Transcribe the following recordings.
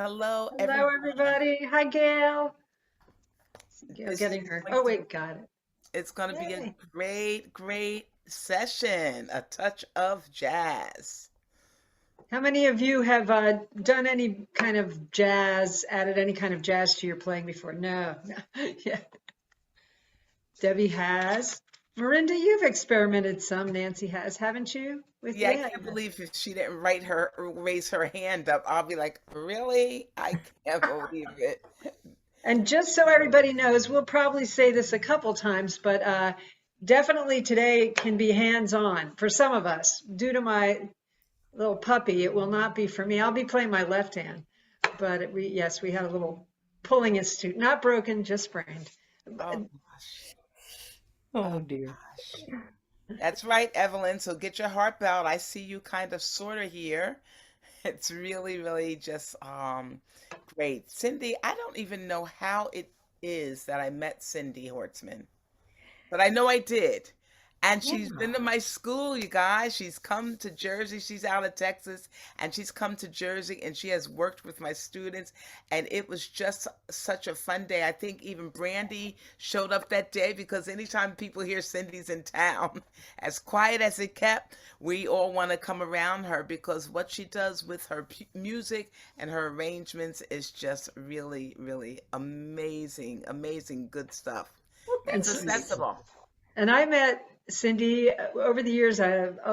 Hello, Hello, everyone. everybody. Hi, Gail. Gail This is getting her. going Oh, to wait, got it. it's going to be a Yay. great session. A touch of jazz. How many of you have done any kind of jazz, added any kind of jazz to your playing before? No, no. Yeah, Debbie has. Miranda, you've experimented some. Nancy has, haven't you? With Yeah, I yeah. can't believe if she didn't raise her hand up. I'll be like, really? I can't believe it. And just so everybody knows, we'll probably say this a couple times, but definitely today can be hands-on for some of us. Due to my little puppy, it will not be for me. I'll be playing my left hand, but yes, we had a little pulling institute, not broken, just sprained. Oh gosh. Oh Oh dear. gosh. That's right, Evelyn. So get your heart out. I see you kind of sort of here. It's really just great. Cindy, I don't even know how it is that I met Cindy Horstman, but I know I did. And Yeah. she's been to my school, you guys. She's come to Jersey. She's out of Texas, and she's come to Jersey, and she has worked with my students. And it was just such a fun day. I think even Brandy showed up that day because anytime people hear Cindy's in town, as quiet as it kept, we all want to come around her because what she does with her music and her arrangements is just really amazing good stuff. And It's accessible. I met Cindy over the years.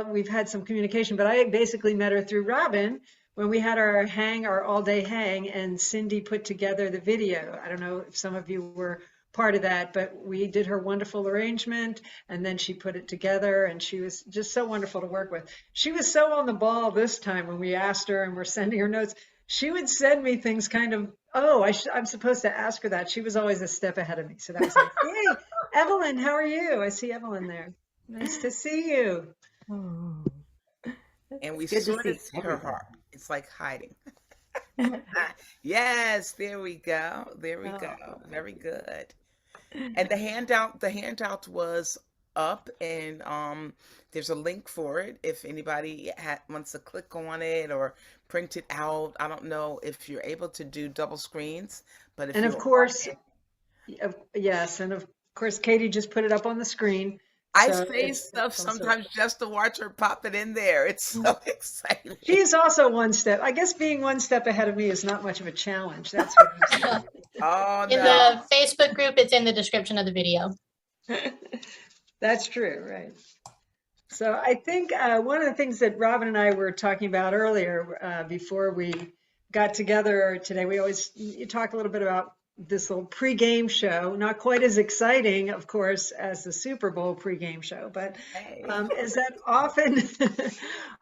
We've had some communication, but I basically met her through Robin when we had our all day hang, and Cindy put together the video. I don't know if some of you were part of that, but we did her wonderful arrangement, and then she put it together, and she was just so wonderful to work with. She was so on the ball this time when we asked her and we're sending her notes. She would send me things kind of, oh, I'm supposed to ask her that. She was always a step ahead of me. So that was like, hey, Evelyn, how are you? I see Evelyn there. Nice to see you. Oh, And it's we good to sort of see see her everybody. heart. It's like hiding. Yes, there we go. There we go. Oh, Very good. And the handout was up, and there's a link for it if anybody wants to click on it or print it out. I don't know if you're able to do double screens, but if and you're of on course, it, yes, and of course, Katie just put it up on the screen. I So say stuff it's also, sometimes just to watch her pop it in there. It's so exciting. she's also one step. I guess being one step ahead of me is not much of a challenge. That's what Oh In no. the Facebook group, it's in the description of the video. that's true, right? So I think one of the things that Robin and I were talking about earlier before we got together today, you talk a little bit about this little pregame show, not quite as exciting, of course, as the Super Bowl pregame show, but Hey. is that often,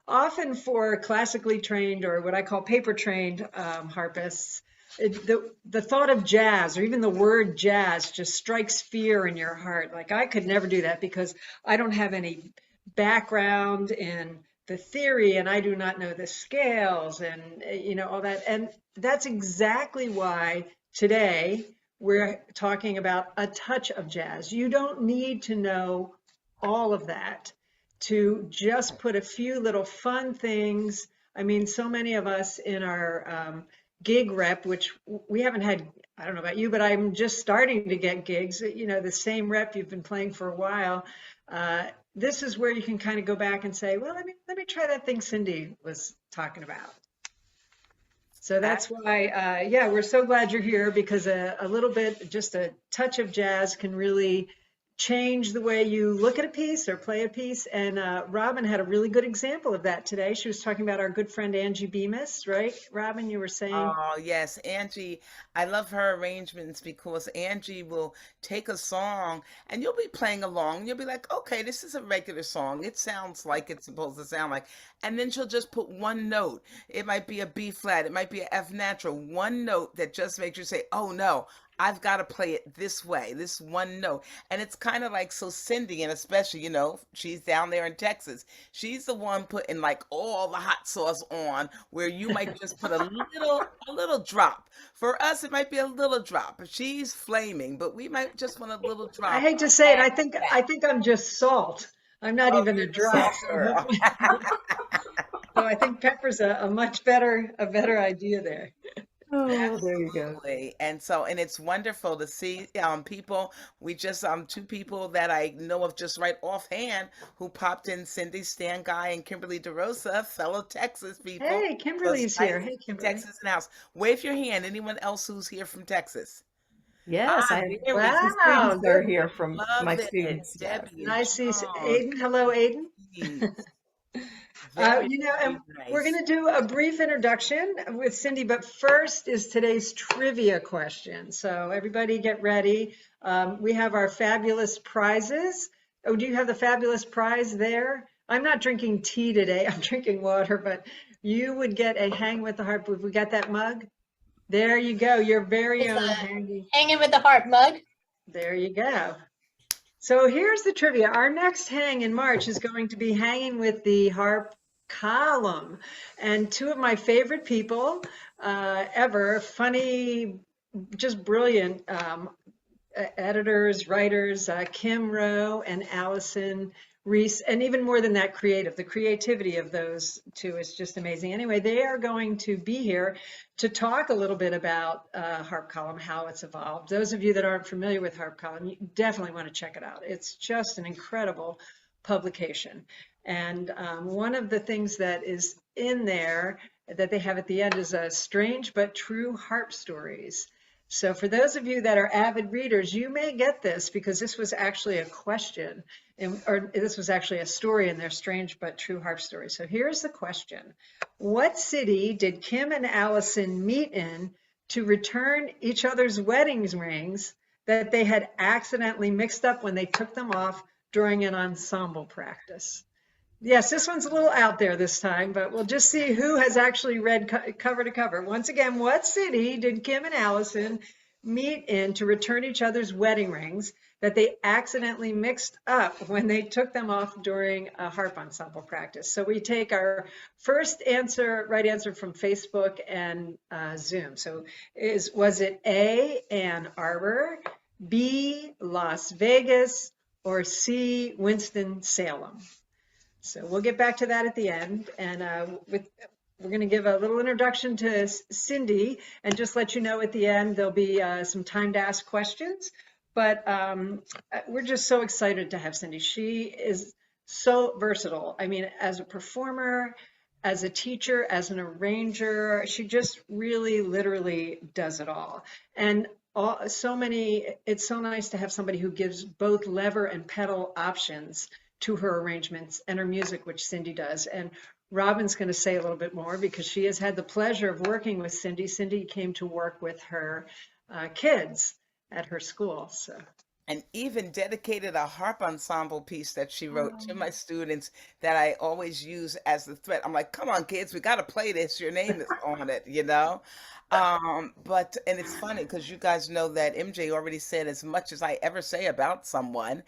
often for classically trained or what I call paper trained harpists, the thought of jazz or even the word jazz just strikes fear in your heart. Like I could never do that because I don't have any background in the theory and I do not know the scales and all that. And that's exactly why today we're talking about a touch of jazz. You don't need to know all of that to just put a few little fun things. I mean, so many of us in our gig rep, which we haven't had, I don't know about you, but I'm just starting to get gigs, the same rep you've been playing for a while. This is where you can kind of go back and say, well, let me try that thing Cindy was talking about. So that's why, yeah, we're so glad you're here because a little bit, just a touch of jazz can really change the way you look at a piece or play a piece. And Robin had a really good example of that today. She was talking about our good friend Angie Bemis, right? Robin, you were saying. Oh, yes, Angie. I love her arrangements because Angie will take a song and you'll be playing along. And you'll be like, okay, this is a regular song. It sounds like it's supposed to sound like. And then she'll just put one note. It might be a B flat, it might be a F natural, one note that just makes you say, oh no, I've got to play it this way, this one note. And it's kind of like, so Cindy, and especially, she's down there in Texas. She's the one putting like all the hot sauce on where you might just put a little drop. For us, it might be a little drop. She's flaming, but we might just want a little I drop hate to of say it. that. I think I'm just salt. I'm not Oh, even a you're the drop. salt girl. So I think pepper's a better idea there. Oh, there you go. Absolutely. And so, and it's wonderful to see people. We just two people that I know of just right offhand who popped in: Cindy Stan Guy and Kimberly DeRosa, fellow Texas people. Hey, So it's Kimberly's nice here. to Hey, see Kimberly. Texas in the house. Wave your hand. Anyone else who's here from Texas? Yes, I have There we some Wow, students that are good. here from my love it. students. Yes. Debbie and Nice to see Joan. Aiden. Hello, Aiden. Please. Very, And very we're nice. going to do a brief introduction with Cindy, but first is today's trivia question. So everybody get ready. We have our fabulous prizes. Oh, do you have the fabulous prize there? I'm not drinking tea today. I'm drinking water, but you would get a Hang with the Harp. We got that mug? There you go. Your very It's own a Hanging. Hangin with the Harp mug. There you go. So here's the trivia. Our next hang in March is going to be Hanging with the Harp column. And two of my favorite people ever, funny, just brilliant editors, writers, Kim Rowe and Allison Reese, and even more than that, creative. The creativity of those two is just amazing. Anyway, they are going to be here to talk a little bit about Harp Column, how it's evolved. Those of you that aren't familiar with Harp Column, you definitely want to check it out. It's just an incredible publication. And one of the things that is in there that they have at the end is a strange but true harp stories. So for those of you that are avid readers, you may get this because this was actually a question, or this was actually a story in their strange but true harp story. So here's the question. What city did Kim and Allison meet in to return each other's wedding rings that they had accidentally mixed up when they took them off during an ensemble practice? Yes, this one's a little out there this time, but we'll just see who has actually read cover to cover. Once again, what city did Kim and Allison meet in to return each other's wedding rings that they accidentally mixed up when they took them off during a harp ensemble practice? So we take our first answer, right answer from Facebook and Zoom. So was it A, Ann Arbor, B, Las Vegas, or C, Winston-Salem? So we'll get back to that at the end. And we're going to give a little introduction to Cindy and just let you know at the end there'll be some time to ask questions. But we're just so excited to have Cindy. She is so versatile. I mean, as a performer, as a teacher, as an arranger, she just really literally does it all. And it's so nice to have somebody who gives both lever and pedal options to her arrangements and her music, which Cindy does. And Robin's going to say a little bit more because she has had the pleasure of working with Cindy. Cindy came to work with her kids at her school. So. And even dedicated a harp ensemble piece that she wrote to my students that I always use as the thread. I'm like, come on, kids, we got to play this. Your name is on it, you know? But, and it's funny because you guys know that MJ already said as much as I ever say about someone.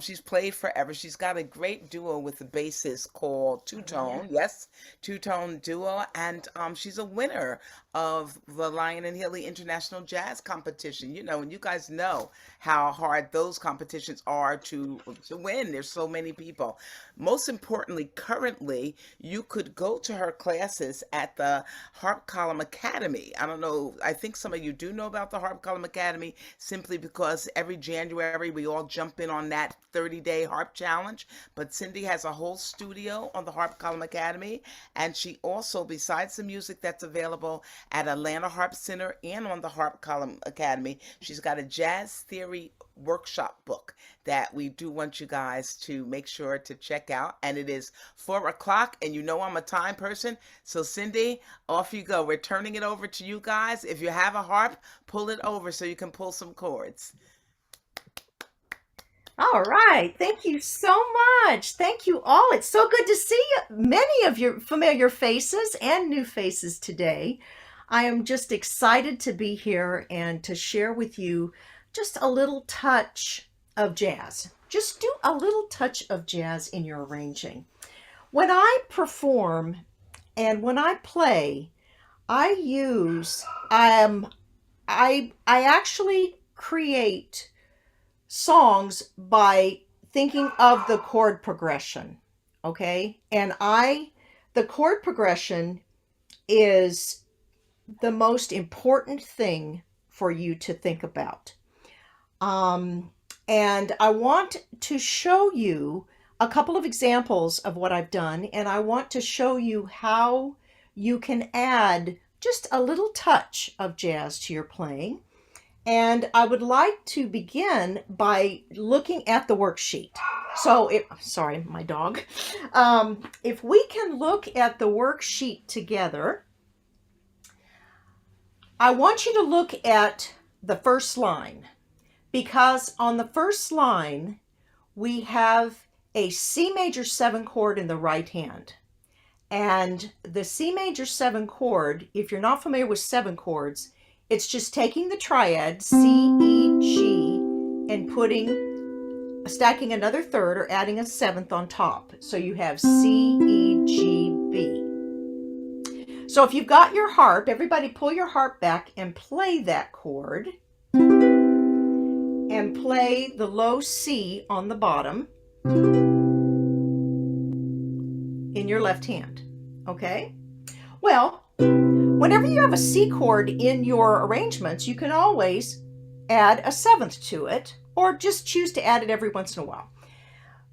She's played forever. She's got a great duo with the bassist called Two Tone. Yes, Two Tone Duo. And she's a winner of the Lion and Healy International Jazz Competition. You know, and you guys know how hard those competitions are to win. There's so many people. Most importantly, currently, you could go to her classes at the Harp Column Academy. I don't know, I think some of you do know about the Harp Column Academy simply because every January we all jump in on that 30-day harp challenge. But Cindy has a whole studio on the Harp Column Academy, and she also, besides the music that's available at Atlanta Harp Center and on the Harp Column Academy, she's got a jazz theory workshop book that we do want you guys to make sure to check out. And it is 4 o'clock, and you know I'm a time person. So Cindy, off you go. We're turning it over to you guys. If you have a harp, pull it over so you can pull some chords. All right. Thank you so much. Thank you all. It's so good to see many of your familiar faces and new faces today. I am just excited to be here and to share with you just a little touch of jazz. Just do a little touch of jazz in your arranging. When I perform and when I play, I actually create songs by thinking of the chord progression, okay? And the chord progression is the most important thing for you to think about. And I want to show you a couple of examples of what I've done, and I want to show you how you can add just a little touch of jazz to your playing. And I would like to begin by looking at the worksheet. So, sorry, my dog. If we can look at the worksheet together, I want you to look at the first line, because on the first line, we have a C major 7 chord in the right hand. And the C major 7 chord, if you're not familiar with 7 chords, it's just taking the triad C, E, G and stacking another third or adding a 7th on top. So you have C, E, G, B. So if you've got your harp, everybody pull your harp back and play that chord. And play the low C on the bottom in your left hand. Okay? Well, whenever you have a C chord in your arrangements, you can always add a 7th to it, or just choose to add it every once in a while.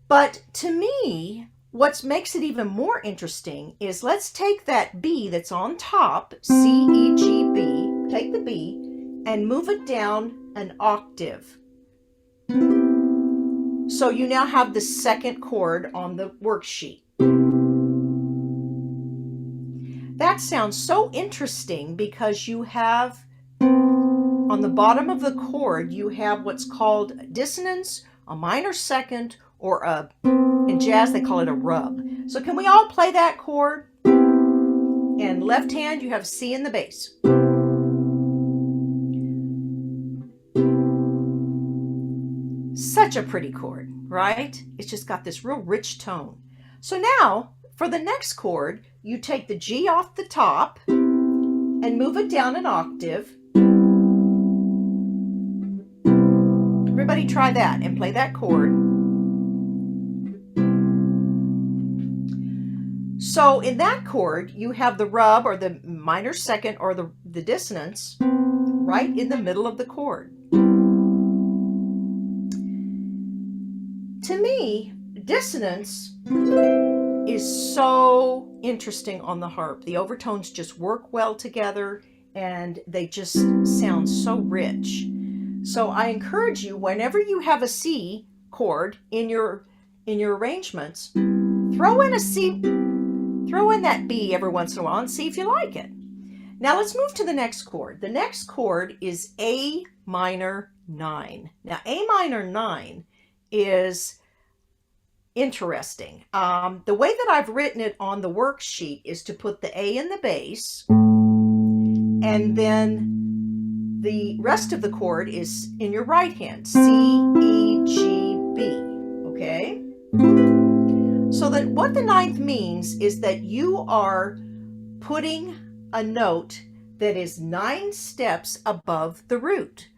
But to me, what makes it even more interesting is let's take that B that's on top, C, E, G, B, take the B and move it down an octave. So you now have the second chord on the worksheet. That sounds so interesting because you have, on the bottom of the chord, you have what's called dissonance, a minor second, or in jazz they call it a rub. So can we all play that chord? And left hand, you have C in the bass. Such a pretty chord, right? It's just got this real rich tone. So now, for the next chord, you take the G off the top and move it down an octave. Everybody try that and play that chord. So in that chord, you have the rub or the minor second or the dissonance right in the middle of the chord. To me, dissonance is so interesting on the harp. The overtones just work well together and they just sound so rich. So I encourage you, whenever you have a C chord in your arrangements, throw in that B every once in a while and see if you like it. Now let's move to the next chord. The next chord is A minor 9. Now A minor 9 is interesting. The way that I've written it on the worksheet is to put the A in the bass, and then the rest of the chord is in your right hand, C, E, G, B, okay? So that what the ninth means is that you are putting a note that is 9 steps above the root.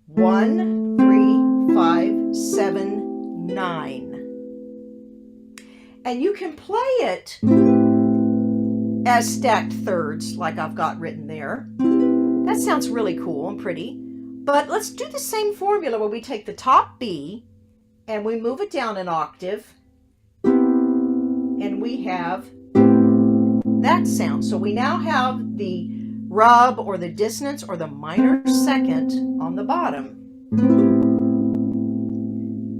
1, 3, 5, 7, 9. And you can play it as stacked thirds, like I've got written there. That sounds really cool and pretty. But let's do the same formula where we take the top B and we move it down an octave. And we have that sound. So we now have the rub or the dissonance or the minor second on the bottom.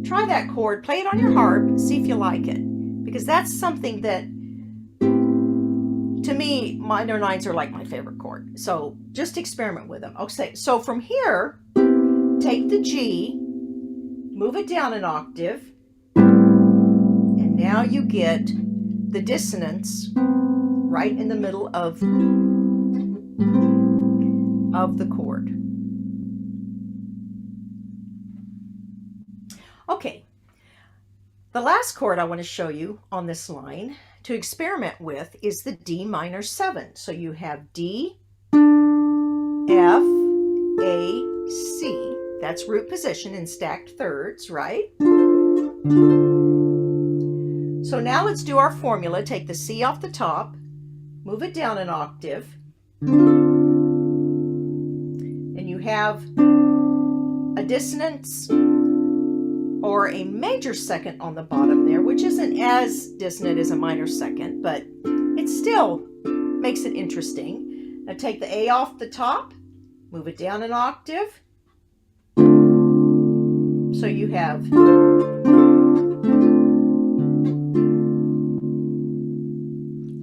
Try that chord, play it on your harp, see if you like it. Because that's something that, to me, minor 9s are like my favorite chord. So just experiment with them. Okay, so from here, take the G, move it down an octave, and now you get the dissonance right in the middle of the chord. Okay. The last chord I want to show you on this line to experiment with is the D minor 7. So you have D, F, A, C. That's root position in stacked thirds, right? So now let's do our formula. Take the C off the top, move it down an octave, have a dissonance or a major second on the bottom there, which isn't as dissonant as a minor second, but it still makes it interesting. Now take the A off the top, move it down an octave. So you have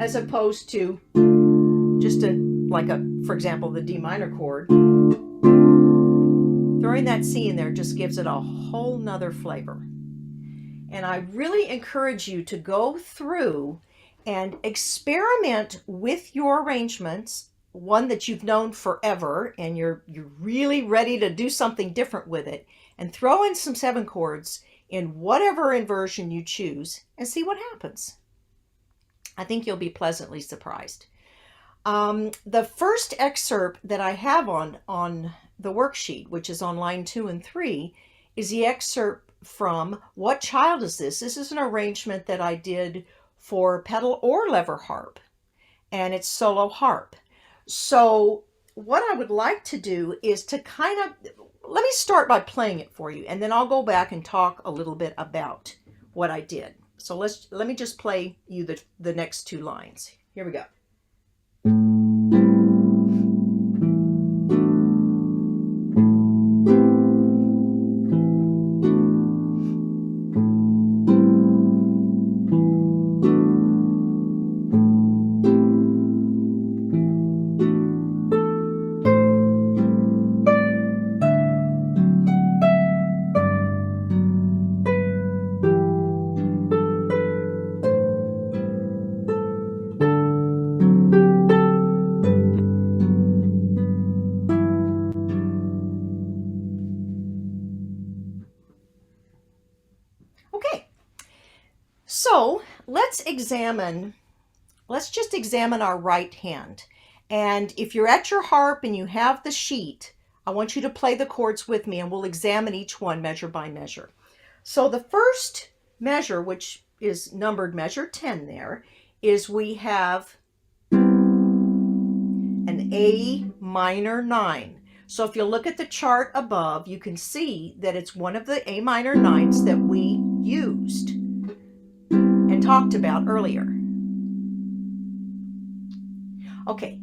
as opposed to just for example, the D minor chord. Throwing that C in there just gives it a whole nother flavor. And I really encourage you to go through and experiment with your arrangements, one that you've known forever and you're really ready to do something different with it, and throw in some 7 chords in whatever inversion you choose and see what happens. I think you'll be pleasantly surprised. The first excerpt that I have on the worksheet, which is on line 2 and 3, is the excerpt from What Child Is This? This is an arrangement that I did for pedal or lever harp, and it's solo harp. So what I would like to do is to let me start by playing it for you, and then I'll go back and talk a little bit about what I did. So let me just play you the next 2 lines. Here we go. So let's just examine our right hand. And if you're at your harp and you have the sheet, I want you to play the chords with me and we'll examine each one measure by measure. So the first measure, which is numbered measure 10 there, is we have an A minor 9. So if you look at the chart above, you can see that it's one of the A minor 9s that we used and talked about earlier. Okay,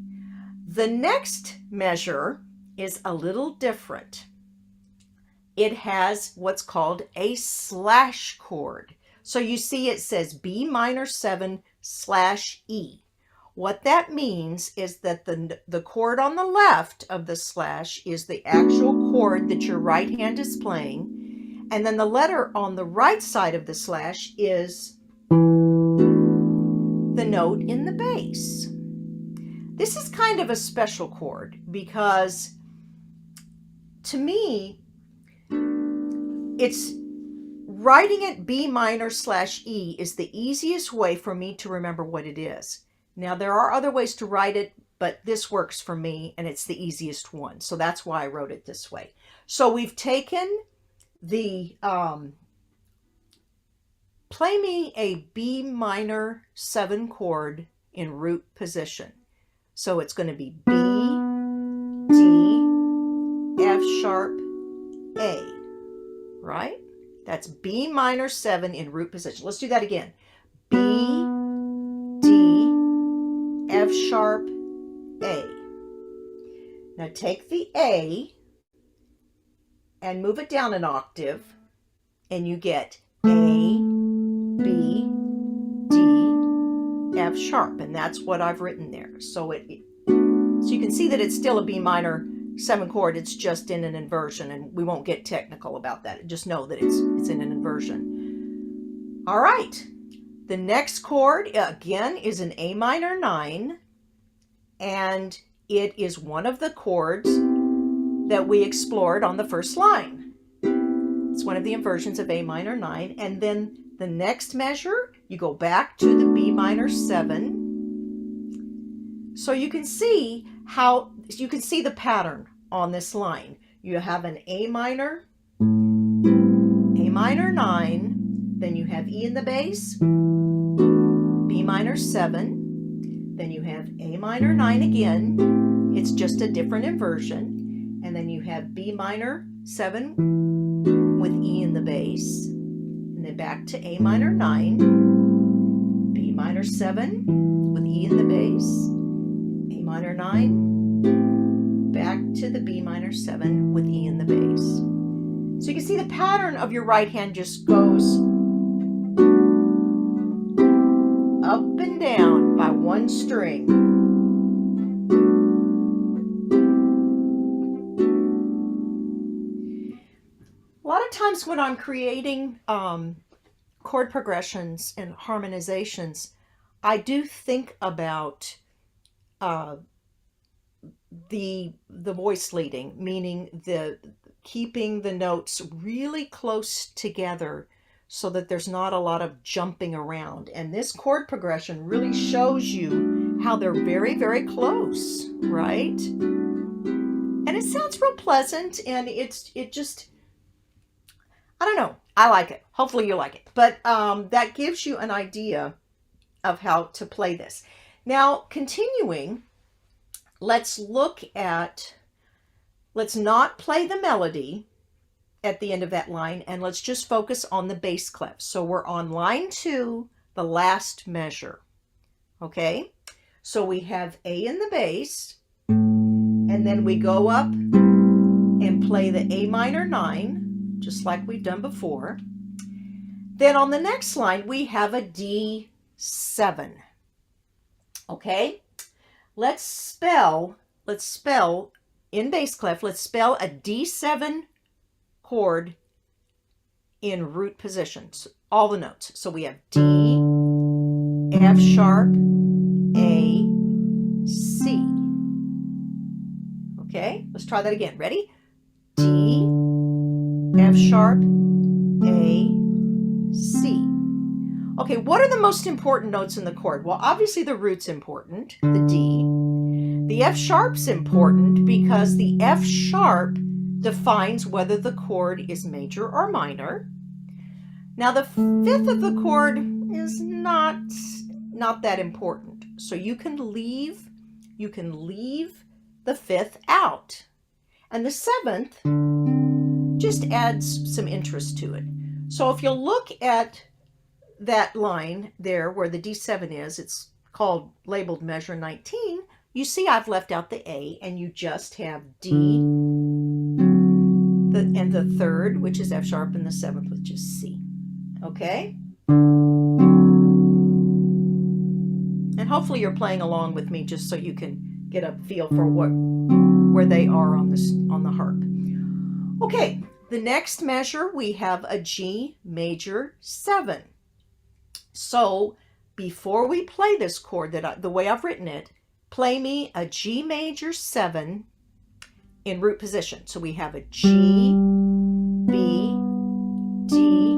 the next measure is a little different. It has what's called a slash chord. So you see it says B minor 7 / E. What that means is that the chord on the left of the slash is the actual chord that your right hand is playing, and then the letter on the right side of the slash is the note in the bass. This is kind of a special chord because to me, it's writing it B minor / E is the easiest way for me to remember what it is. Now, there are other ways to write it, but this works for me and it's the easiest one. So that's why I wrote it this way. So we've taken the, play me a B minor 7 chord in root position. So it's going to be B, D, F sharp, A, right? That's B minor 7 in root position. Let's do that again. B, D, F sharp, A. Now take the A and move it down an octave and you get A, B, D, F sharp, and that's what I've written there. So so you can see that it's still a B minor 7 chord. It's just in an inversion, and we won't get technical about that. Just know that it's in an inversion. All right. The next chord again is an A minor 9, and it is one of the chords that we explored on the first line. It's one of the inversions of A minor 9, and then the next measure, you go back to the B minor 7. So you can see the pattern on this line. You have an A minor 9, then you have E in the bass, B minor 7, then you have A minor 9 again. It's just a different inversion. and then you have B minor 7 with E in the bass, and then back to A minor 9, B minor 7 with E in the bass, A minor 9, back to the B minor 7 with E in the bass. So you can see the pattern of your right hand just goes up and down by one string. A lot of times when I'm creating chord progressions and harmonizations, I do think about the voice leading, meaning keeping the notes really close together so that there's not a lot of jumping around. And this chord progression really shows you how they're very, very close, right? And it sounds real pleasant, and it just, I don't know, I like it. Hopefully you like it. But that gives you an idea of how to play this. Now, continuing, let's not play the melody at the end of that line, and let's just focus on the bass clef. So we're on line 2, the last measure. Okay? So we have A in the bass, and then we go up and play the A minor 9, just like we've done before. Then on the next line, we have a D7. Okay? Let's spell in bass clef, let's spell a D7 chord in root positions, all the notes. So we have D, F sharp, A, C. Okay, let's try that again. Ready? D, F sharp, A, C. Okay, what are the most important notes in the chord? Well, obviously the root's important, the D. The F sharp's important because the F sharp defines whether the chord is major or minor. Now the 5th of the chord is not that important. So you can leave the 5th out. And the 7th just adds some interest to it. So if you look at that line there where the D7 is, it's labeled measure 19. You see I've left out the A, and you just have D and the 3rd, which is F sharp, and the 7th, which is C. Okay? And hopefully you're playing along with me just so you can get a feel for where they are on the harp. Okay, the next measure we have a G major 7. So before we play this chord the way I've written it, play me a G major 7 in root position. So we have a G, B, D,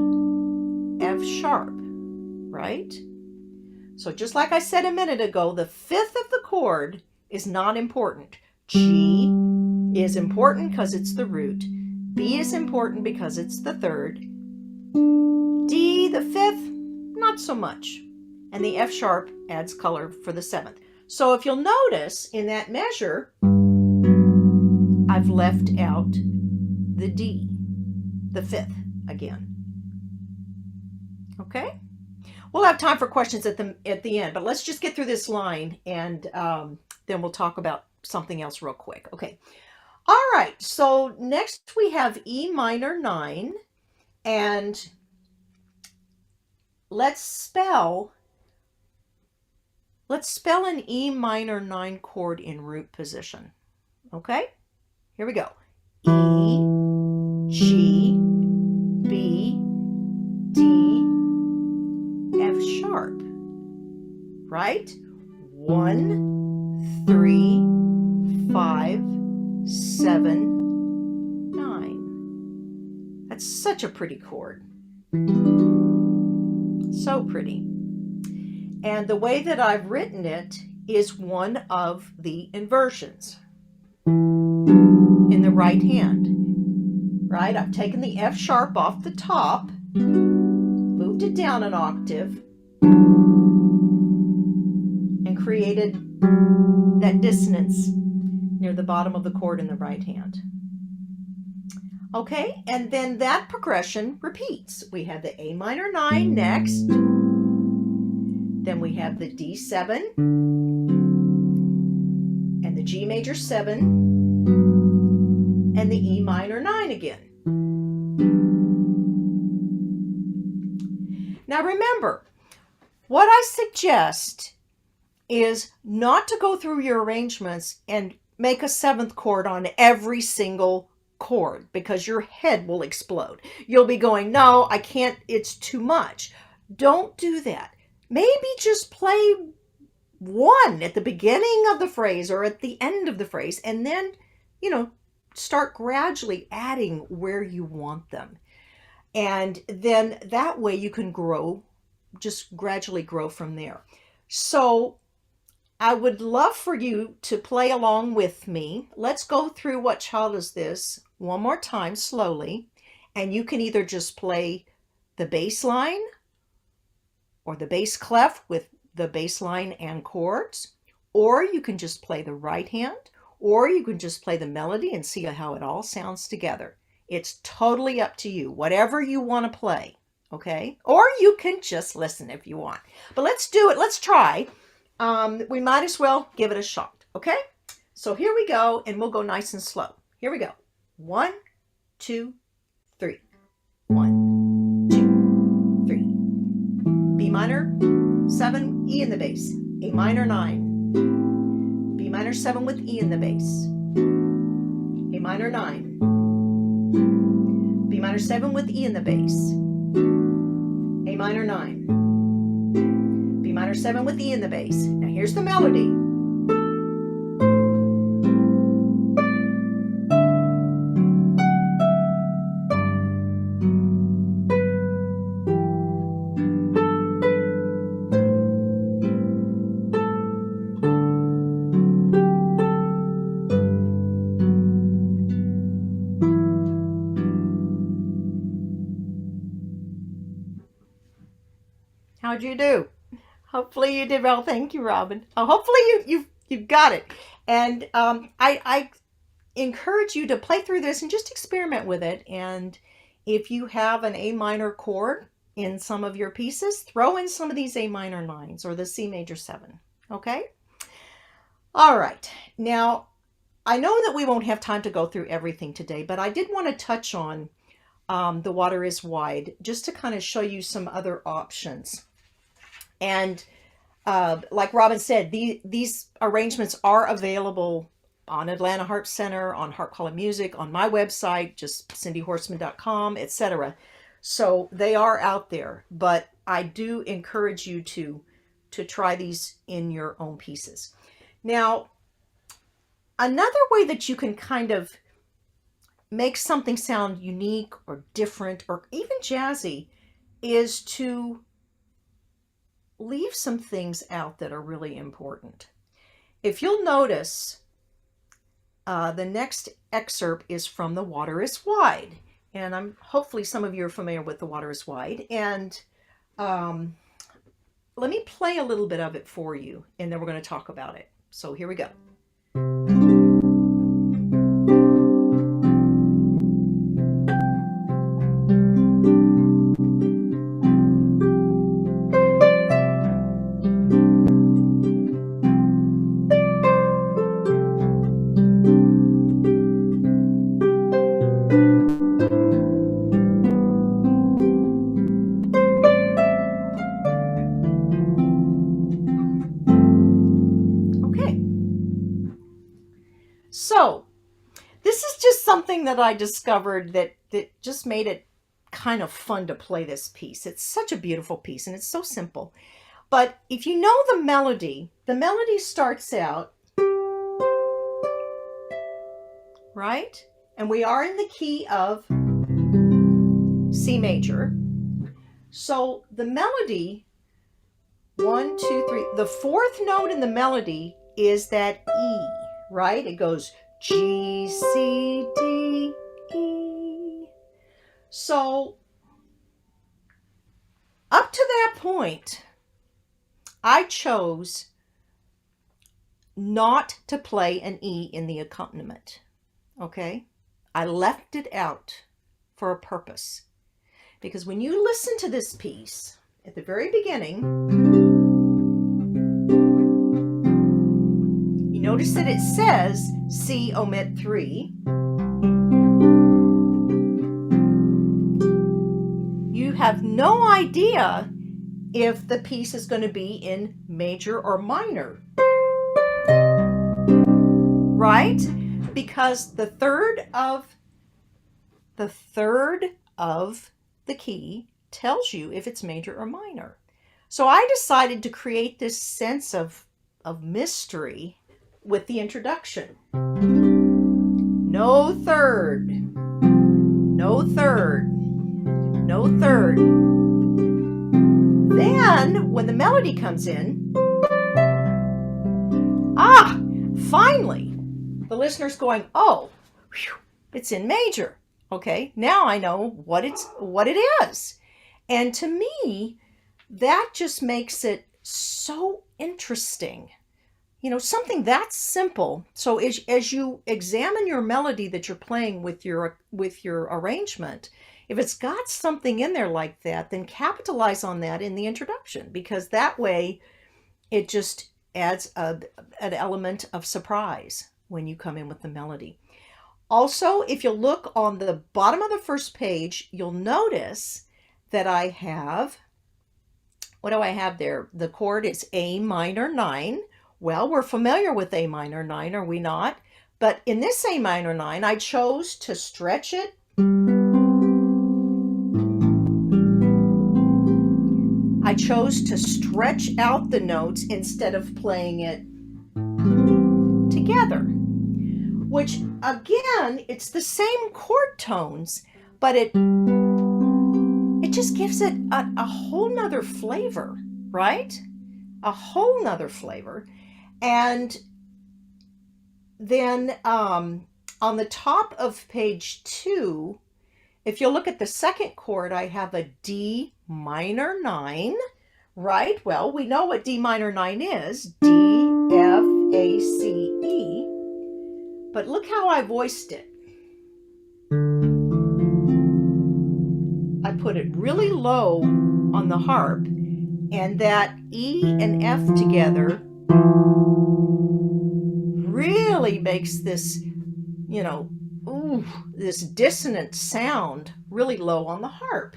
F sharp, right? So just like I said a minute ago, the 5th of the chord is not important. G is important because it's the root. B is important because it's the 3rd. D, the 5th, not so much. And the F sharp adds color for the 7th. So if you'll notice in that measure, I've left out the D, the 5th again. Okay? We'll have time for questions at the end, but let's just get through this line, and then we'll talk about something else real quick. Okay. All right. So next we have E minor 9, and let's spell an E minor 9 chord in root position. Okay? Here we go. E, G, B, D, F sharp. Right? 1, 3, 5, 7, 9. That's such a pretty chord. So pretty. And the way that I've written it is one of the inversions in the right hand, right? I've taken the F sharp off the top, moved it down an octave, and created that dissonance near the bottom of the chord in the right hand. Okay, and then that progression repeats. We have the A minor 9 next, then we have the D7 and the G major 7 and the E minor 9 again. Now remember, what I suggest is not to go through your arrangements and make a 7th chord on every single chord, because your head will explode. You'll be going, no, I can't, it's too much. Don't do that. Maybe just play 1 at the beginning of the phrase or at the end of the phrase, and then, start gradually adding where you want them. And then that way you can grow, just gradually grow from there. So I would love for you to play along with me. Let's go through What Child Is This one more time slowly. And you can either just play the bass line or the bass clef with the bass line and chords, or you can just play the right hand, or you can just play the melody and see how it all sounds together. It's totally up to you, whatever you want to play, okay? Or you can just listen if you want. But let's do it. Let's try. We might as well give it a shot, okay? So here we go, and we'll go nice and slow. Here we go. 1, 2, 3. 1, 2, 3. B minor, 7, E in the bass. A minor 9. B minor 7 with E in the bass. A minor 9. B minor 7 with E in the bass. A minor 9. B minor 7 with E in the bass. Now here's the melody. How'd you do? Hopefully you did well. Thank you, Robin. Hopefully you've got it. And I encourage you to play through this and just experiment with it. And if you have an A minor chord in some of your pieces, throw in some of these A minor 9s or the C major 7. Okay? All right. Now, I know that we won't have time to go through everything today, but I did want to touch on The Water is Wide, just to kind of show you some other options. And like Robin said, these arrangements are available on Atlanta Harp Center, on Harp Call of Music, on my website, just cindyhorstman.com, etc. So they are out there, but I do encourage you to try these in your own pieces. Now, another way that you can kind of make something sound unique or different or even jazzy is to leave some things out that are really important. If you'll notice, the next excerpt is from The Water is Wide. And hopefully some of you are familiar with The Water is Wide. And let me play a little bit of it for you, and then we're going to talk about it. So here we go. So this is just something that I discovered that just made it kind of fun to play this piece. It's such a beautiful piece and it's so simple. But if you know the melody starts out, right? And we are in the key of C major. So the melody, 1, 2, 3, the 4th note in the melody is that E, right? It goes G, C, D, E. So up to that point, I chose not to play an E in the accompaniment. Okay? I left it out for a purpose. Because when you listen to this piece, at the very beginning, you notice that it says C omit 3. You have no idea if the piece is going to be in major or minor, right? Because the third of the key tells you if it's major or minor. So I decided to create this sense of mystery with the introduction. No third, no third, no third. Then when the melody comes in, finally, the listener's going, oh, whew, it's in major. Okay, now I know what it is. And to me, that just makes it so interesting. You know, something that simple. So as you examine your melody that you're playing with your arrangement, if it's got something in there like that, then capitalize on that in the introduction, because that way it just adds an element of surprise when you come in with the melody. Also, if you look on the bottom of the first page, you'll notice that I have, what do I have there? The chord is A minor 9. Well, we're familiar with A minor 9, are we not? But in this A minor 9, I chose to stretch it. I chose to stretch out the notes instead of playing it together, which again, it's the same chord tones, but it just gives it a whole nother flavor, right? A whole nother flavor. And then on the top of page 2, if you look at the second chord, I have a D minor 9, right? Well, we know what D minor 9 is, D, F, A, C, E. But look how I voiced it. I put it really low on the harp, and that E and F together really makes this, you know, this dissonant sound really low on the harp.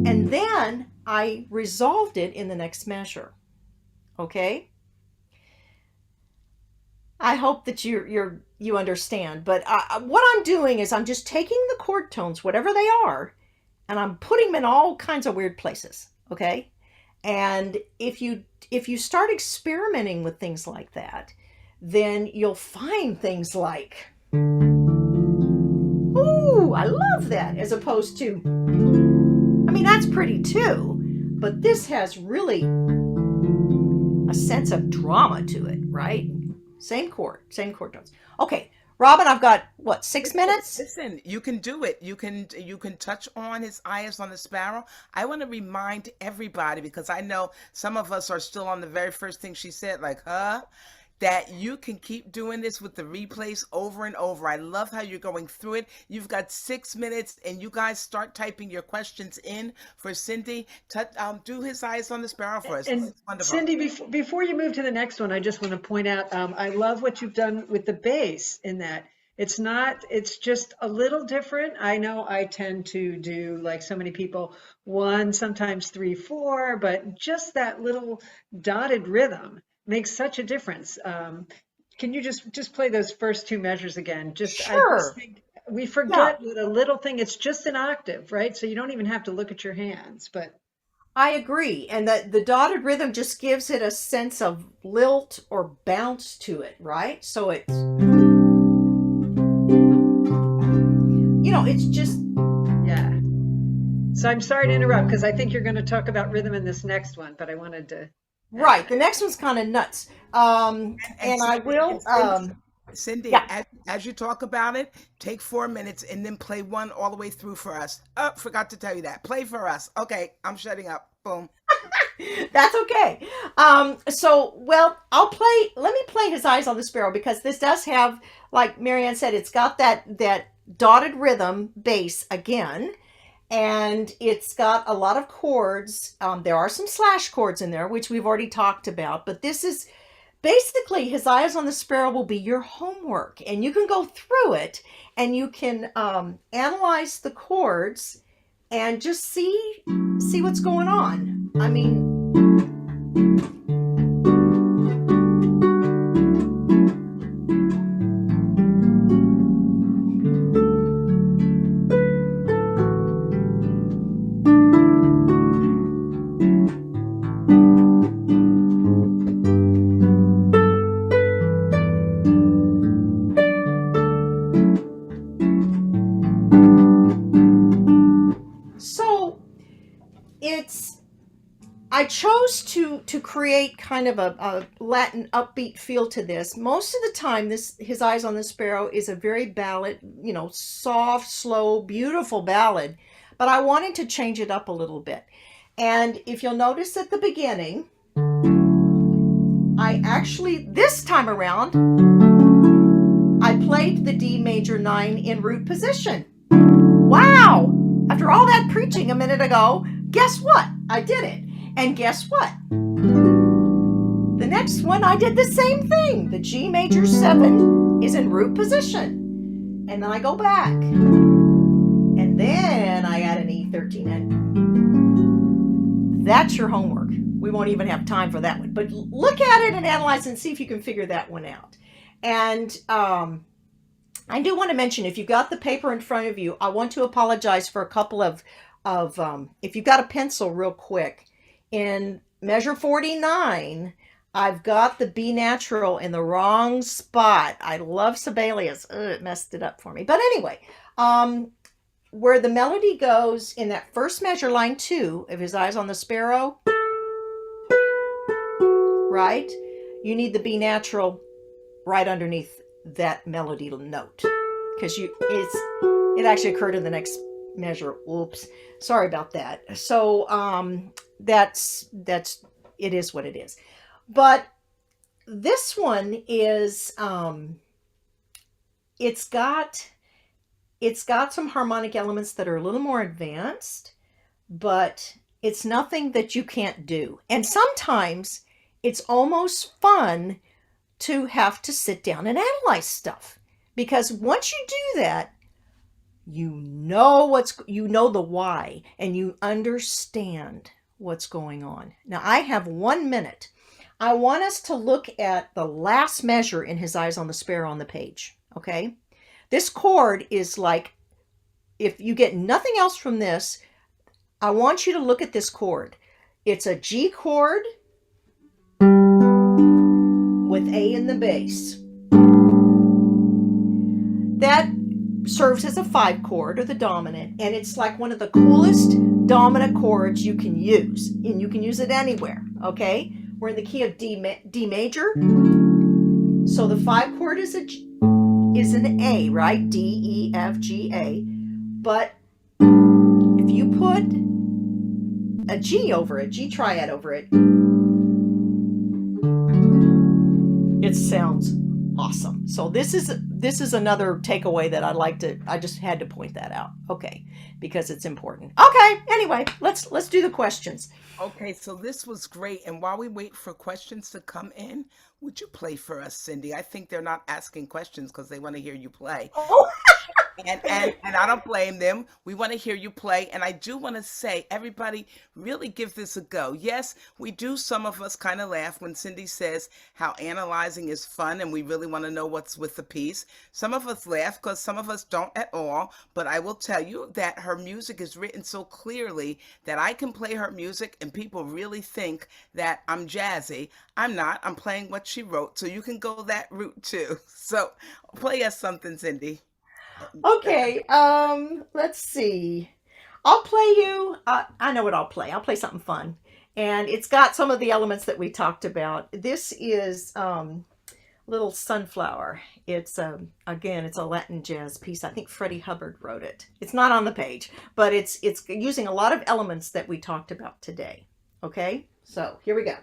And then I resolved it in the next measure. Okay? I hope that you understand, but what I'm doing is I'm just taking the chord tones, whatever they are, and I'm putting them in all kinds of weird places, okay? And if you start experimenting with things like that, then you'll find things like, ooh, I love that, as opposed to, I mean, that's pretty too, but this has really a sense of drama to it, right? Same chord tones. Okay, Robin, I've got, what, 6 minutes? Listen, you can do it. You can touch on his eyes on the sparrow. I want to remind everybody, because I know some of us are still on the very first thing she said, like, huh? That you can keep doing this with the replays over and over. I love how you're going through it. You've got 6 minutes, and you guys start typing your questions in for Cindy. Do his eyes on the sparrow for us. And Cindy, before you move to the next one, I just want to point out, I love what you've done with the bass in that. It's just a little different. I know I tend to do, like so many people, 1, sometimes 3, 4, but just that little dotted rhythm makes such a difference. Can you just play those first 2 measures again? Sure. I just think we forget with a little thing, it's just an octave, right? So you don't even have to look at your hands, but. I agree. And the dotted rhythm just gives it a sense of lilt or bounce to it, right? So it's, you know, it's just. Yeah. So I'm sorry to interrupt, because I think you're going to talk about rhythm in this next one, but I wanted to. Right. The next one's kind of nuts. And I will. Cindy, yeah. as you talk about it, take 4 minutes and then play one all the way through for us. Oh, forgot to tell you that. Play for us. Okay, I'm shutting up. Boom. That's okay. Well, let me play His Eyes on the Sparrow, because this does have, like Marianne said, it's got that dotted rhythm bass again, and it's got a lot of chords. There are some slash chords in there, which we've already talked about, but this is basically His Eyes on the Sparrow will be your homework, and you can go through it and you can analyze the chords and just see what's going on. I mean, so it's I chose to create kind of a Latin upbeat feel to this. Most of the time, this His Eyes on the Sparrow is a very ballad, soft, slow, beautiful ballad. But I wanted to change it up a little bit. And if you'll notice at the beginning, I actually, this time around, I played the D major 9 in root position. Wow! After all that preaching a minute ago, guess what? I did it. And guess what? The next one, I did the same thing. The G major 7 is in root position. And then I go back. And then I add an E13. And that's your homework. We won't even have time for that one. But look at it and analyze and see if you can figure that one out. And I do want to mention, if you've got the paper in front of you, I want to apologize for a couple of if you've got a pencil real quick, in measure 49, I've got the B natural in the wrong spot. I love Sibelius. It messed it up for me. But anyway, where the melody goes in that first measure, line 2 of His Eyes on the Sparrow, right? You need the B natural right underneath that melody note, because it actually occurred in the next measure. Oops, sorry about that. So that's it is what it is. But this one is it's got some harmonic elements that are a little more advanced, but it's nothing that you can't do. And sometimes it's almost fun to have to sit down and analyze stuff, because once you do that, you know the why, and you understand what's going on. Now I have 1 minute. I want us to look at the last measure in His Eyes on the Sparrow on the page. Okay, this chord is like, if you get nothing else from this, I want you to look at this chord. It's a G chord with A in the bass. That serves as a 5 chord, or the dominant, and it's like one of the coolest dominant chords you can use, and you can use it anywhere. Okay, we're in the key of D major, so the 5 chord is an A, right? D, E, F, G, A. But if you put a G over it, G triad over it, it sounds awesome. So this is another takeaway that I just had to point that out. Okay, because it's important. Okay, anyway, let's do the questions. Okay, so this was great. And while we wait for questions to come in, would you play for us, Cindy? I think they're not asking questions because they want to hear you play. Oh. And I don't blame them. We want to hear you play. And I do want to say, everybody, really give this a go. Yes, we do. Some of us kind of laugh when Cindy says how analyzing is fun and we really want to know what's with the piece. Some of us laugh because some of us don't at all. But I will tell you that her music is written so clearly that I can play her music and people really think that I'm jazzy. I'm not. I'm playing what she wrote. So you can go that route too. So play us something, Cindy. Okay, let's see. I'll play you, I know what I'll play. I'll play something fun. And it's got some of the elements that we talked about. This is Little Sunflower. It's, again, it's a Latin jazz piece. I think Freddie Hubbard wrote it. It's not on the page, but it's using a lot of elements that we talked about today. Okay, So here we go.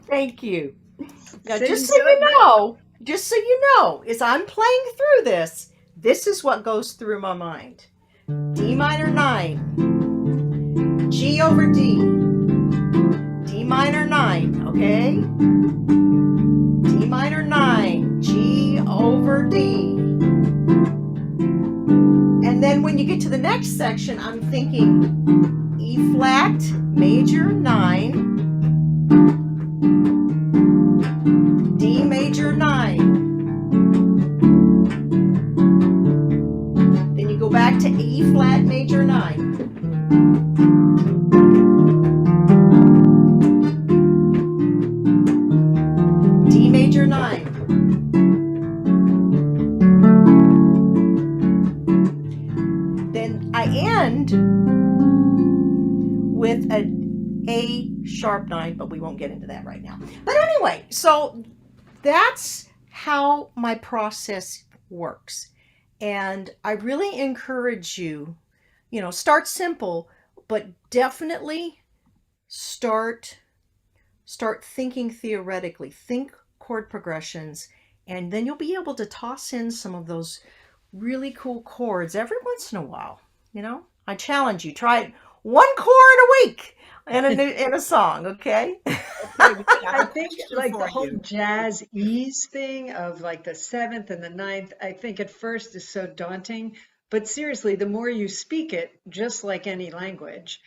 Thank you. Now, Sing good. just so you know, as I'm playing through this, this is what goes through my mind. D minor 9, G over D, D minor 9, okay? D minor 9, G over D. And then when you get to the next section, I'm thinking E flat, major 9, D major 9. Then you go back to E flat major 9. D major 9. Then I end with a sharp 9, but we won't get into that right now. But anyway, so that's how my process works. And I really encourage you, start simple, but definitely start thinking theoretically. Think chord progressions, and then you'll be able to toss in some of those really cool chords every once in a while. I challenge you, try it one chord a week in a song, okay? I think like the for whole you. jazz ease thing of like the seventh and the ninth, I think at first is so daunting. But seriously, the more you speak it, just like any language,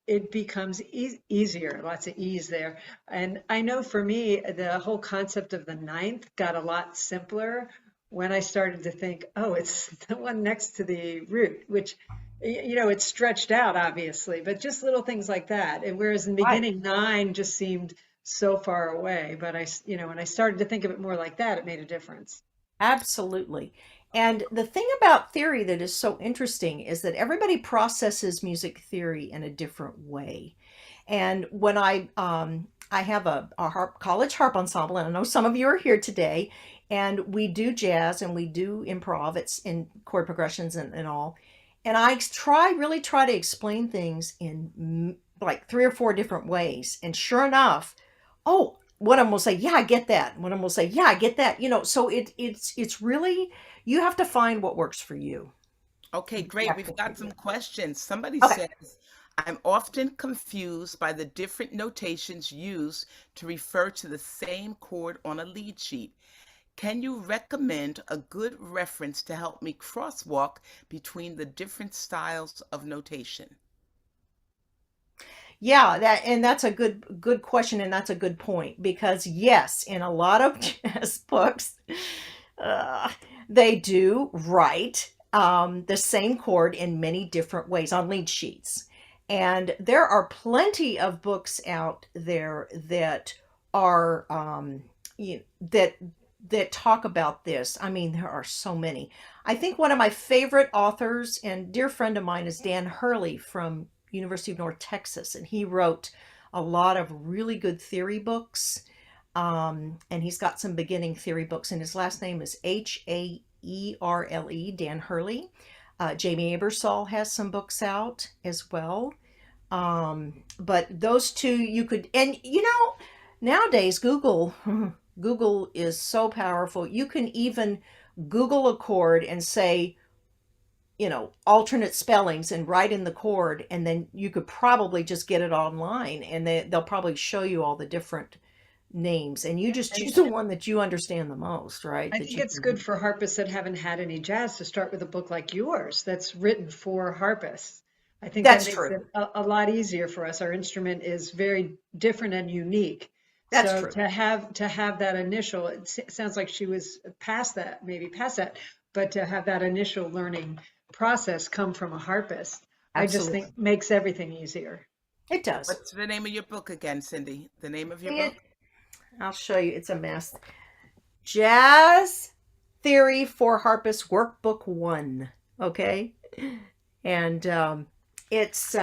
it becomes easier, lots of ease there. And I know for me, the whole concept of the ninth got a lot simpler when I started to think, oh, it's the one next to the root, which it's stretched out obviously, but just little things like that. And whereas in the Right. beginning, nine just seemed so far away, but when I started to think of it more like that, it made a difference. Absolutely. And the thing about theory that is so interesting is that everybody processes music theory in a different way. And when I have a harp, college harp ensemble, and I know some of you are here today, and we do jazz and we do improv, it's in chord progressions and all. And I really try to explain things in like 3 or 4 different ways. And sure enough, oh, one of them will say, "Yeah, I get that." One of them will say, "Yeah, I get that." So it's really, you have to find what works for you. Okay, great. We've got some Exactly. questions. Somebody Okay. says, I'm often confused by the different notations used to refer to the same chord on a lead sheet. Can you recommend a good reference to help me crosswalk between the different styles of notation? Yeah, that's a good question, and that's a good point, because yes, in a lot of jazz books, uh, they do write the same chord in many different ways on lead sheets. And there are plenty of books out there that are that talk about this. I mean, there are so many. I think one of my favorite authors and dear friend of mine is Dan Hurley from University of North Texas, and he wrote a lot of really good theory books. And he's got some beginning theory books, and his last name is Herle, Dan Hurley. Jamie Abersol has some books out as well. But those two you could, and nowadays Google is so powerful. You can even Google a chord and say, alternate spellings and write in the chord, and then you could probably just get it online, and they'll probably show you all the different names, and you just choose the one that you understand the most, right? I think it's good for harpists that haven't had any jazz to start with a book like yours that's written for harpists. I think that That's makes true. it a lot easier for us. Our instrument is very different and unique. That's So true. to have that initial, sounds like she was maybe past that, but to have that initial learning process come from a harpist, I just Absolutely. think makes everything easier. It does. What's the name of your book again, Cindy? The name of your It, book? I'll show you. It's a mess. Jazz Theory for Harpists Workbook 1. Okay? And it's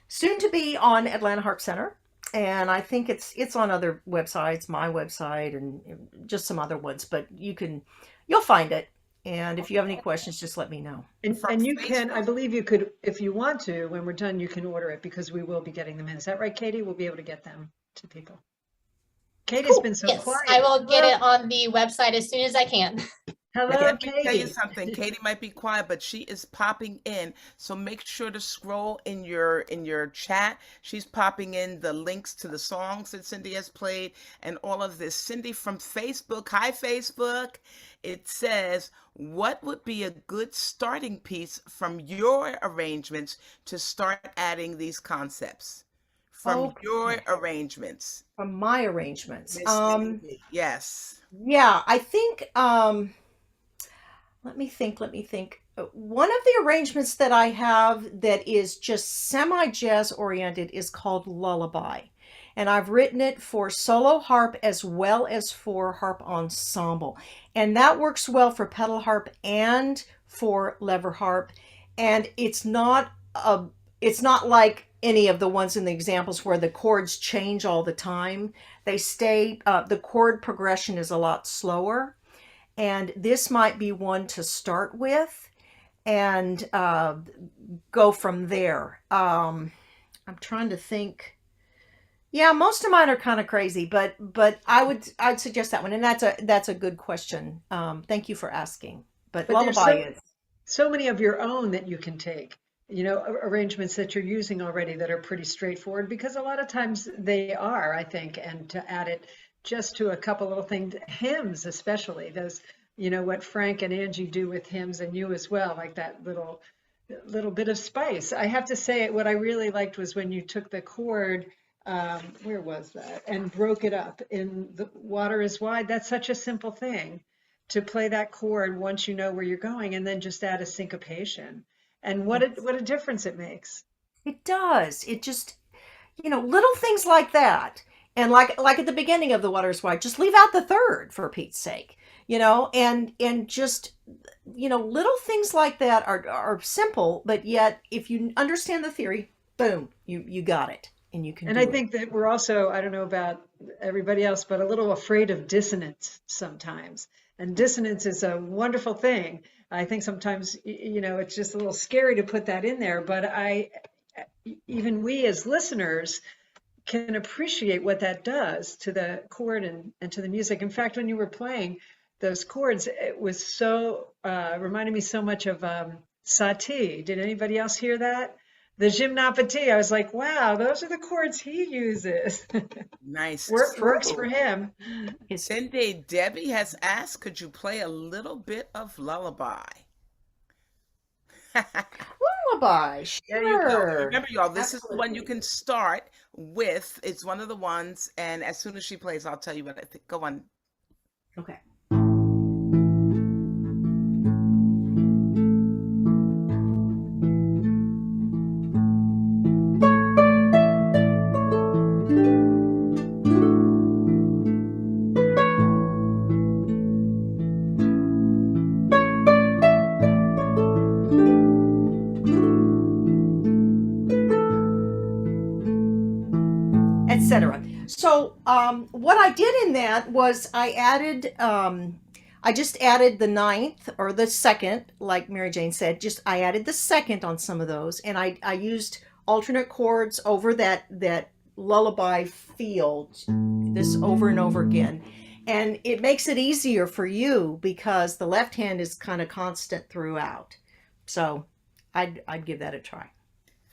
soon to be on Atlanta Harp Center. And I think it's on other websites, my website, and just some other ones. But you'll find it. And if you have any questions, just let me know. And you can, I Facebook? believe you could, if you want to, when we're done, you can order it because we will be getting them in. Is that right, Katie? We'll be able to get them to people. Katie's been so Yes, I quiet. will get it on the website as soon as I can. Hello, Let me tell you Katie. something. Katie might be quiet, but she is popping in. So make sure to scroll in your chat. She's popping in the links to the songs that Cindy has played and all of this. Cindy from Facebook. Hi, Facebook. It says, what would be a good starting piece from your arrangements to start adding these concepts? From your Okay. arrangements. From my arrangements. Miss Cindy. Yes. Yeah, I think let me think. One of the arrangements that I have that is just semi-jazz oriented is called Lullaby. And I've written it for solo harp as well as for harp ensemble. And that works well for pedal harp and for lever harp. And it's not like any of the ones in the examples where the chords change all the time. They stay, the chord progression is a lot slower. And this might be one to start with and go from there. I'm trying to think. Yeah, most of mine are kind of crazy, but I'd suggest that one, and that's a good question. Thank you for asking. But But there's Lullaby is. so many of your own that you can take, arrangements that you're using already that are pretty straightforward because a lot of times they are, I think, and to add it just to a couple little things, hymns especially, those, what Frank and Angie do with hymns and you as well, like that little bit of spice. I have to say, what I really liked was when you took the chord, where was that, and broke it up in the water is wide. That's such a simple thing to play that chord once you know where you're going, and then just add a syncopation. And what a difference it makes. It does. It just, little things like that. And like at the beginning of The Water is Wide, just leave out the third for Pete's sake, and just, little things like that are simple, but yet if you understand the theory, boom, you got it and you can And do I it. think that we're also, I don't know about everybody else, but a little afraid of dissonance sometimes. And dissonance is a wonderful thing. I think sometimes, it's just a little scary to put that in there, but even we as listeners can appreciate what that does to the chord and to the music. In fact, when you were playing those chords, it was so, reminded me so much of Satie. Did anybody else hear that? The Gymnopédie. I was like, wow, those are the chords he uses. Nice. Works for True. him. Cindy, Debbie has asked, could you play a little bit of Lullaby? Lullaby, There you go. sure. Remember, y'all, this is the one you Absolutely. can start with. It's one of the ones, and as soon as she plays, I'll tell you what I think. Go on. Okay. Etc. So what I did in that was I I just added the ninth or the second, like Mary Jane said. Just I added the second on some of those, and I used alternate chords over that lullaby feel, this over and over again, and it makes it easier for you because the left hand is kind of constant throughout. So I'd give that a try.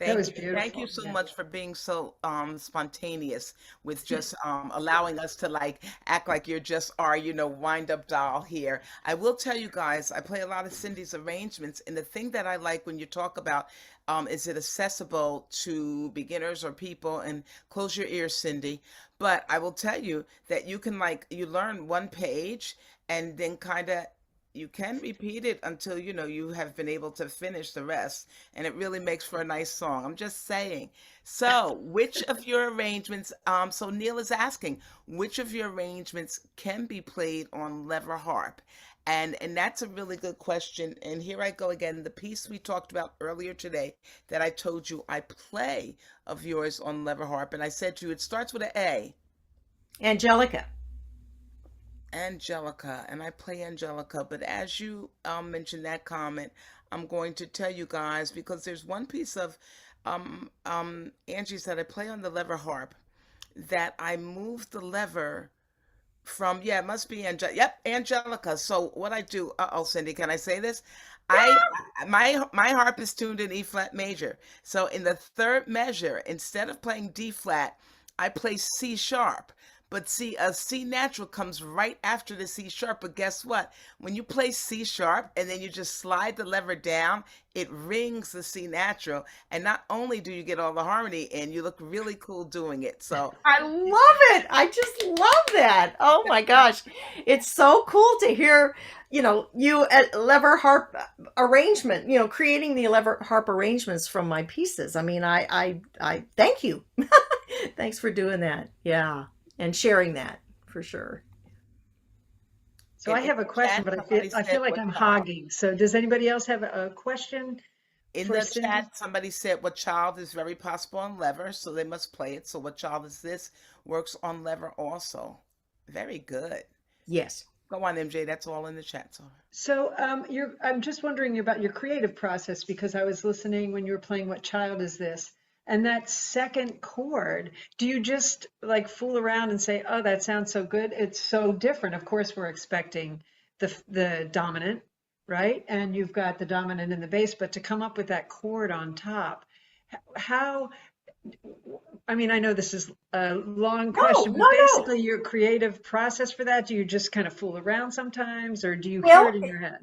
That was Thank you beautiful. so Yeah. much for being so spontaneous with just allowing us to like act like you're just our, wind up doll here. I will tell you guys, I play a lot of Cindy's arrangements, and the thing that I like when you talk about is it accessible to beginners or people, and close your ears, Cindy. But I will tell you that you can like you learn one page and then kind of you can repeat it until you have been able to finish the rest, and it really makes for a nice song. I'm just saying. So which of your arrangements, so Neil is asking, which of your arrangements can be played on lever harp? And that's a really good question, and here I go again. The piece we talked about earlier today that I told you I play of yours on lever harp, and I said to you it starts with an A. Angelica. Angelica, and I play Angelica. But as you mentioned that comment, I'm going to tell you guys because there's one piece of Angie said I play on the lever harp that I move the lever from, yeah, it must be Yep, Angelica. So what I do, oh, Cindy, can I say this? I my harp is tuned in E flat major. So in the third measure, instead of playing D flat, I play C sharp. But see, a C natural comes right after the C sharp. But guess what? When you play C sharp and then you just slide the lever down, it rings the C natural. And not only do you get all the harmony in, you look really cool doing it. So I love it. I just love that. Oh my gosh. It's so cool to hear, you at lever harp arrangement, creating the lever harp arrangements from my pieces. I mean, I thank you. Thanks for doing that. Yeah. And sharing that for sure. So I in have a the question, chat, but somebody I said feel like what I'm child? hogging. So does anybody else have a question In for the Cindy? chat, somebody said what child is very possible on lever, so they must play it. So what child is this? Works on lever also. Very good. Yes. Go on, MJ. That's all in the chat. So So I'm just wondering about your creative process because I was listening when you were playing What Child Is This? And that second chord, do you just like fool around and say, oh, that sounds so good? It's so different. Of course, we're expecting the dominant, right? And you've got the dominant in the bass, but to come up with that chord on top, how, I mean, I know this is a long No, question, no, but no. basically your creative process for that, do you just kind of fool around sometimes or do you hear it Well, in your head?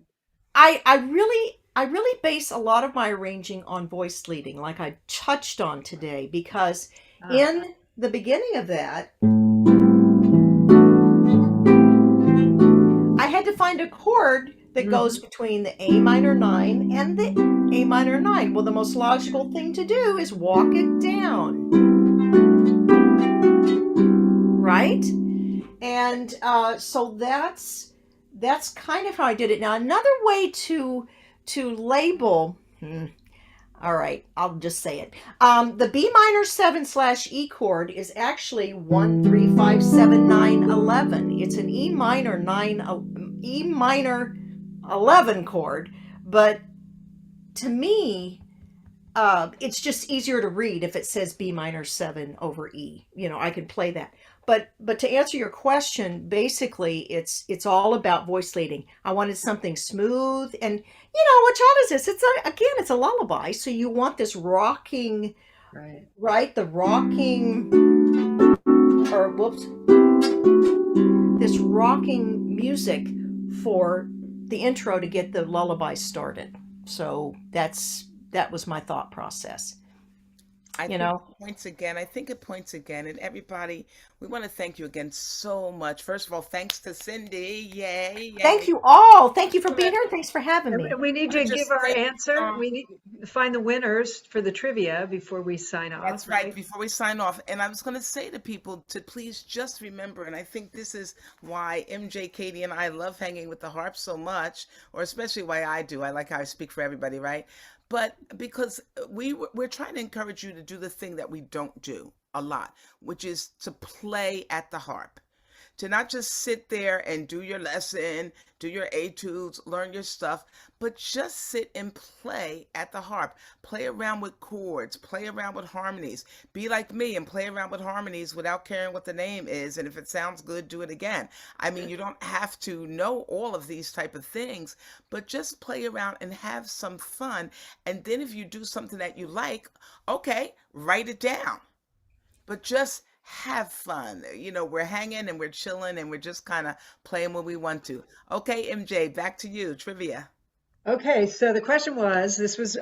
I really base a lot of my arranging on voice leading, like I touched on today, because Ah, in the beginning of that, I had to find a chord that goes mhm. between the A minor 9 and the A minor 9. Well, the most logical thing to do is walk it down, right? And so that's kind of how I did it. Now, another way to label. All right, I'll just say it. The B minor 7 slash E chord is actually 1, 3, 5, 7, 9, 11. It's an E minor 9, E minor 11 chord, but to me, it's just easier to read if it says B minor 7 over E. I can play that. But to answer your question, basically it's all about voice leading. I wanted something smooth, and what child is this? It's a lullaby, so you want this rocking, Right. right? The rocking, or whoops, this rocking music for the intro to get the lullaby started. So that was my thought process. I You think know, it points again. I think it points again. And everybody, we want to thank you again so much. First of all, thanks to Cindy. Yay, thank yay. you all. Thank you for Want being to here. Thanks for having me. And we need want to to give just our say, answer. We need to find the winners for the trivia before we sign off, that's right. right? Before we sign off, and I was going to say to people to please just remember, and I think this is why MJ, Katie, and I love hanging with the harp so much, or especially why I do. I like how I speak for everybody, right? But because we're trying to encourage you to do the thing that we don't do a lot, which is to play at the harp. to not just sit there and do your lesson, do your etudes, learn your stuff, but just sit and play at the harp. Play around with chords, play around with harmonies. Be like me and play around with harmonies without caring what the name is. And if it sounds good, do it again. I mean, you don't have to know all of these type of things, but just play around and have some fun. And then if you do something that you like, okay, write it down. But just have fun. We're hanging and we're chilling and we're just kind of playing when we want to. Okay, MJ, back to you. Trivia. Okay, so the question was, this was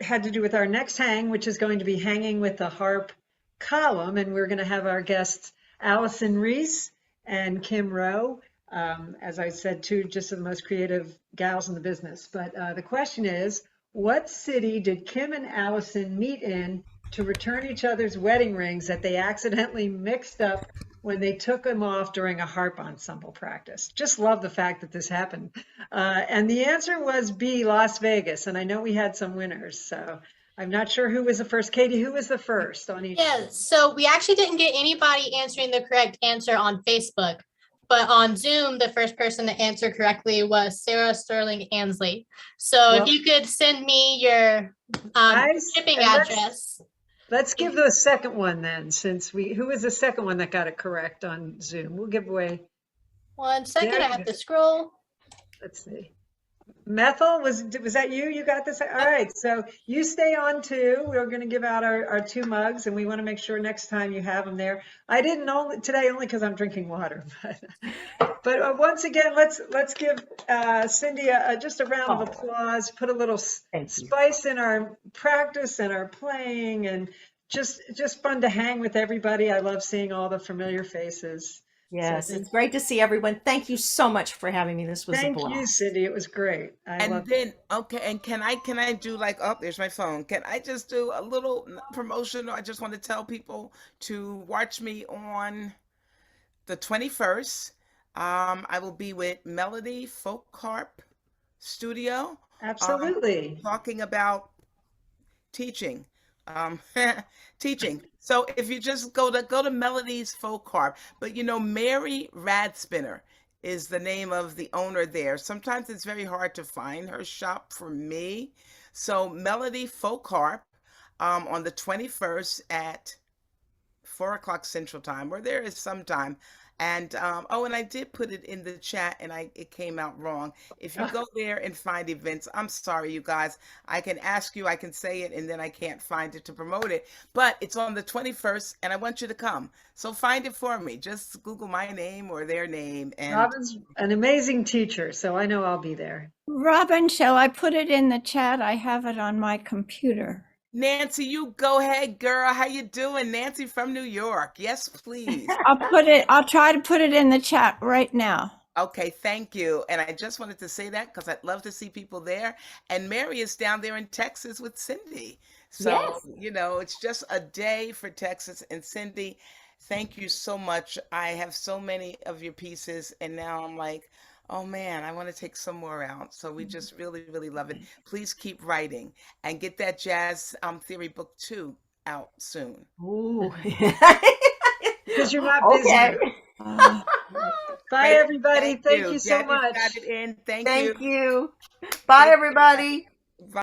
had to do with our next hang, which is going to be hanging with the harp column, and we're going to have our guests Allison Reese and Kim Rowe. As I said, two just the most creative gals in the business. But the question is, what city did Kim and Allison meet in to return each other's wedding rings that they accidentally mixed up when they took them off during a harp ensemble practice? Just love the fact that this happened. And the answer was B, Las Vegas. And I know we had some winners, so I'm not sure who was the first. Katie, who was the first on each? Yeah, so we actually didn't get anybody answering the correct answer on Facebook, but on Zoom, the first person to answer correctly was Sarah Sterling Ansley. So if you could send me your shipping address. Let's give the second one then, since who was the second one that got it correct on Zoom? We'll give away. 1 second, I have to scroll. Let's see. Methel, was that you? You got this? All right, so you stay on too. We're going to give out our 2 mugs, and we want to make sure next time you have them there. I didn't know today only because I'm drinking water, but once again, let's give Cindy just a round of applause. Put a little spice in our practice and our playing, and just fun to hang with everybody. I love seeing all the familiar faces. Yes, it's great to see everyone. Thank you so much for having me. This was a blast. Thank you, Cindy. It was great. And can I do like, oh, there's my phone. Can I just do a little promotion? I just want to tell people to watch me on the 21st. I will be with Melody Folk Harp Studio. Absolutely. Talking about teaching. Teaching. So if you just go to Melody's Folk Harp, but Mary Radspinner is the name of the owner there. Sometimes it's very hard to find her shop for me. So Melody Folk Harp on the 21st at 4:00 Central Time, or there is some time. And and I did put it in the chat, and it came out wrong. If you go there and find events, I'm sorry, you guys. I can ask you, I can say it, and then I can't find it to promote it. But it's on the 21st, and I want you to come. So find it for me. Just Google my name or their name. And Robin's an amazing teacher, so I know I'll be there. Robin, shall I put it in the chat? I have it on my computer. Nancy, you go ahead, girl. How you doing? Nancy from New York. Yes, please. I'll try to put it in the chat right now. Okay, thank you. And I just wanted to say that because I'd love to see people there. And Mary is down there in Texas with Cindy. So, it's just a day for Texas. And Cindy, thank you so much. I have so many of your pieces, and now I'm like, oh man, I want to take some more out. So we just really, really love it. Please keep writing and get that jazz theory book 2 out soon. Ooh. Because you're not busy. Okay. Bye, everybody. Thank you so Jackie much. got it in. Thank Thank you. Bye, everybody.